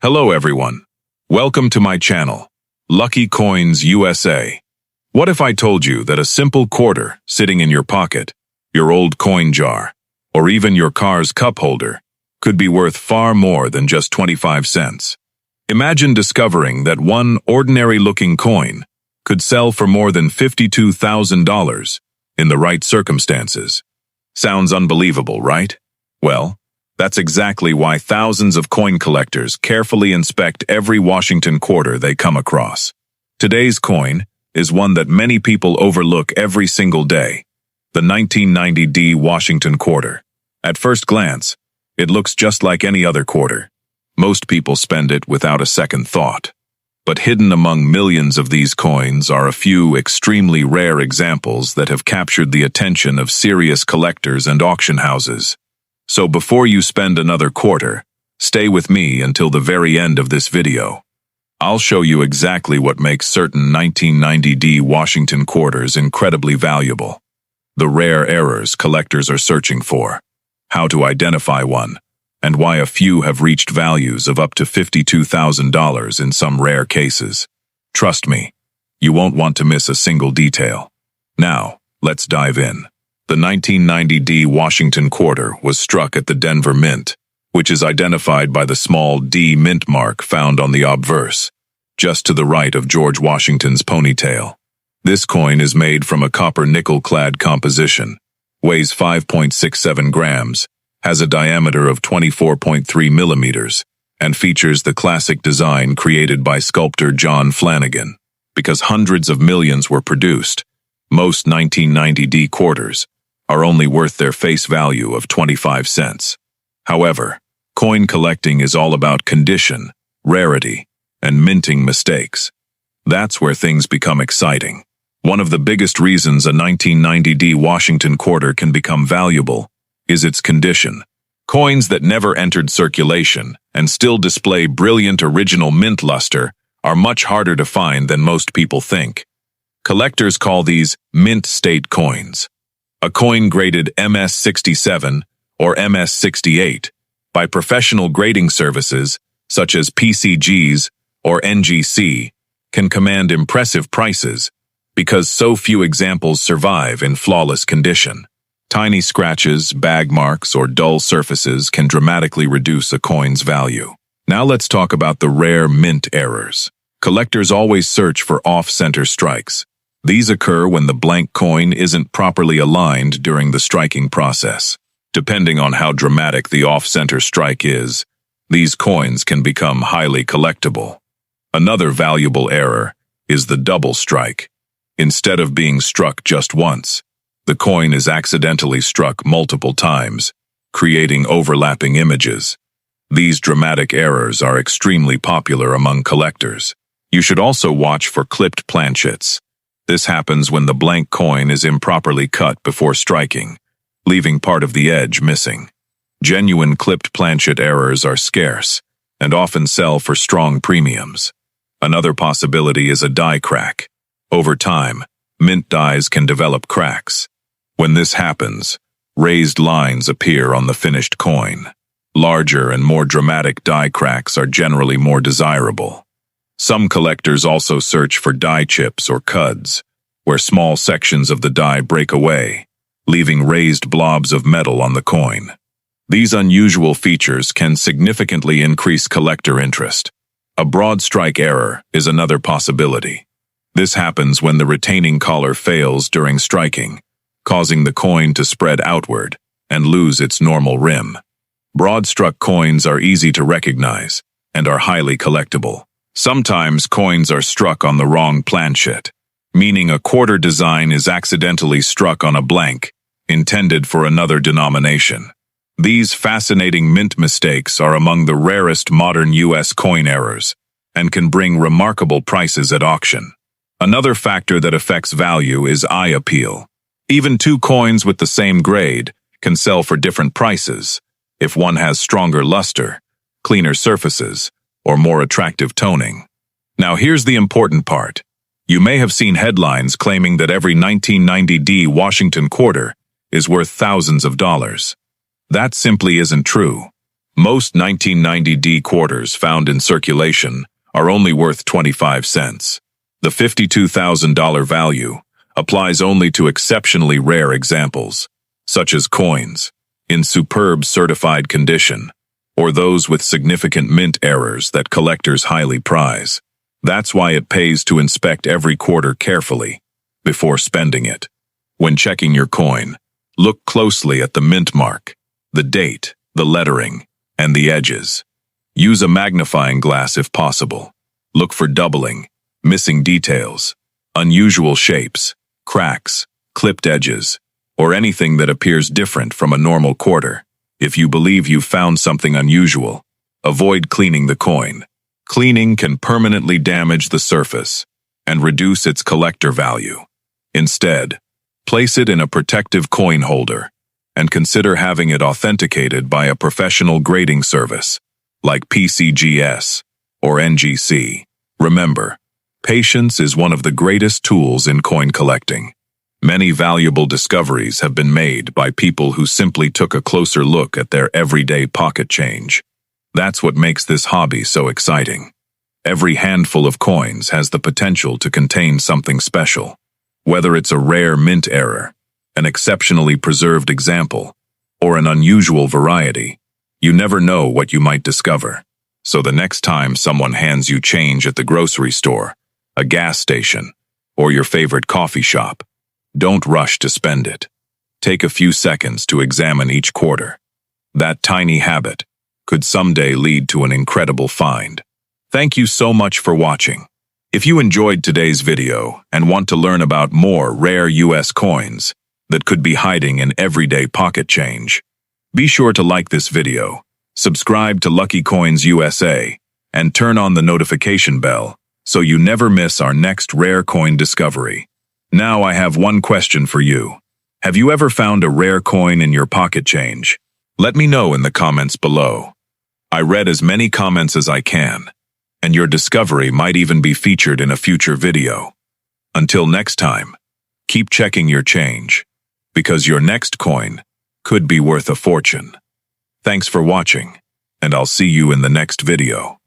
Hello everyone. Welcome to my channel, Lucky Coins USA. What if I told you that a simple quarter sitting in your pocket, your old coin jar, or even your car's cup holder could be worth far more than just 25 cents? Imagine discovering that one ordinary-looking coin could sell for more than $52,000 in the right circumstances. Sounds unbelievable, right? Well, that's exactly why thousands of coin collectors carefully inspect every Washington quarter they come across. Today's coin is one that many people overlook every single day, the 1990D Washington quarter. At first glance, it looks just like any other quarter. Most people spend it without a second thought. But hidden among millions of these coins are a few extremely rare examples that have captured the attention of serious collectors and auction houses. So before you spend another quarter, stay with me until the very end of this video. I'll show you exactly what makes certain 1990D Washington quarters incredibly valuable, the rare errors collectors are searching for, how to identify one, and why a few have reached values of up to $52,000 in some rare cases. Trust me, you won't want to miss a single detail. Now, let's dive in. The 1990D Washington quarter was struck at the Denver Mint, which is identified by the small D mint mark found on the obverse, just to the right of George Washington's ponytail. This coin is made from a copper nickel-clad composition, weighs 5.67 grams, has a diameter of 24.3 millimeters, and features the classic design created by sculptor John Flanagan. Because hundreds of millions were produced, most 1990D quarters are only worth their face value of 25 cents. However, coin collecting is all about condition, rarity, and minting mistakes. That's where things become exciting. One of the biggest reasons a 1990D Washington quarter can become valuable is its condition. Coins that never entered circulation and still display brilliant original mint luster are much harder to find than most people think. Collectors call these mint state coins. A coin graded MS-67 or MS-68 by professional grading services such as PCGs or NGC can command impressive prices because so few examples survive in flawless condition. Tiny scratches, bag marks, or dull surfaces can dramatically reduce a coin's value. Now let's talk about the rare mint errors. Collectors always search for off-center strikes. These occur when the blank coin isn't properly aligned during the striking process. Depending on how dramatic the off-center strike is, these coins can become highly collectible. Another valuable error is the double strike. Instead of being struck just once, the coin is accidentally struck multiple times, creating overlapping images. These dramatic errors are extremely popular among collectors. You should also watch for clipped planchets. This happens when the blank coin is improperly cut before striking, leaving part of the edge missing. Genuine clipped planchet errors are scarce and often sell for strong premiums. Another possibility is a die crack. Over time, mint dies can develop cracks. When this happens, raised lines appear on the finished coin. Larger and more dramatic die cracks are generally more desirable. Some collectors also search for die chips or cuds, where small sections of the die break away, leaving raised blobs of metal on the coin. These unusual features can significantly increase collector interest. A broad strike error is another possibility. This happens when the retaining collar fails during striking, causing the coin to spread outward and lose its normal rim. Broad-struck coins are easy to recognize and are highly collectible. Sometimes coins are struck on the wrong planchet, meaning a quarter design is accidentally struck on a blank, intended for another denomination. These fascinating mint mistakes are among the rarest modern U.S. coin errors and can bring remarkable prices at auction. Another factor that affects value is eye appeal. Even two coins with the same grade can sell for different prices if one has stronger luster, cleaner surfaces, or more attractive toning. Now here's the important part. You may have seen headlines claiming that every 1990D Washington quarter is worth thousands of dollars. That simply isn't true. Most 1990D quarters found in circulation are only worth 25 cents. The $52,000 value applies only to exceptionally rare examples, such as coins in superb certified condition, or those with significant mint errors that collectors highly prize. That's why it pays to inspect every quarter carefully before spending it. When checking your coin, look closely at the mint mark, the date, the lettering, and the edges. Use a magnifying glass if possible. Look for doubling, missing details, unusual shapes, cracks, clipped edges, or anything that appears different from a normal quarter. If you believe you've found something unusual, avoid cleaning the coin. Cleaning can permanently damage the surface and reduce its collector value. Instead, place it in a protective coin holder and consider having it authenticated by a professional grading service like PCGS or NGC. Remember, patience is one of the greatest tools in coin collecting. Many valuable discoveries have been made by people who simply took a closer look at their everyday pocket change. That's what makes this hobby so exciting. Every handful of coins has the potential to contain something special. Whether it's a rare mint error, an exceptionally preserved example, or an unusual variety, you never know what you might discover. So the next time someone hands you change at the grocery store, a gas station, or your favorite coffee shop, don't rush to spend it. Take a few seconds to examine each quarter. That tiny habit could someday lead to an incredible find. Thank you so much for watching. If you enjoyed today's video and want to learn about more rare US coins that could be hiding in everyday pocket change, be sure to like this video, subscribe to Lucky Coins USA, and turn on the notification bell so you never miss our next rare coin discovery. Now I have one question for you. Have you ever found a rare coin in your pocket change? Let me know in the comments below. I read as many comments as I can, and your discovery might even be featured in a future video. Until next time, keep checking your change, because your next coin could be worth a fortune. Thanks for watching, and I'll see you in the next video.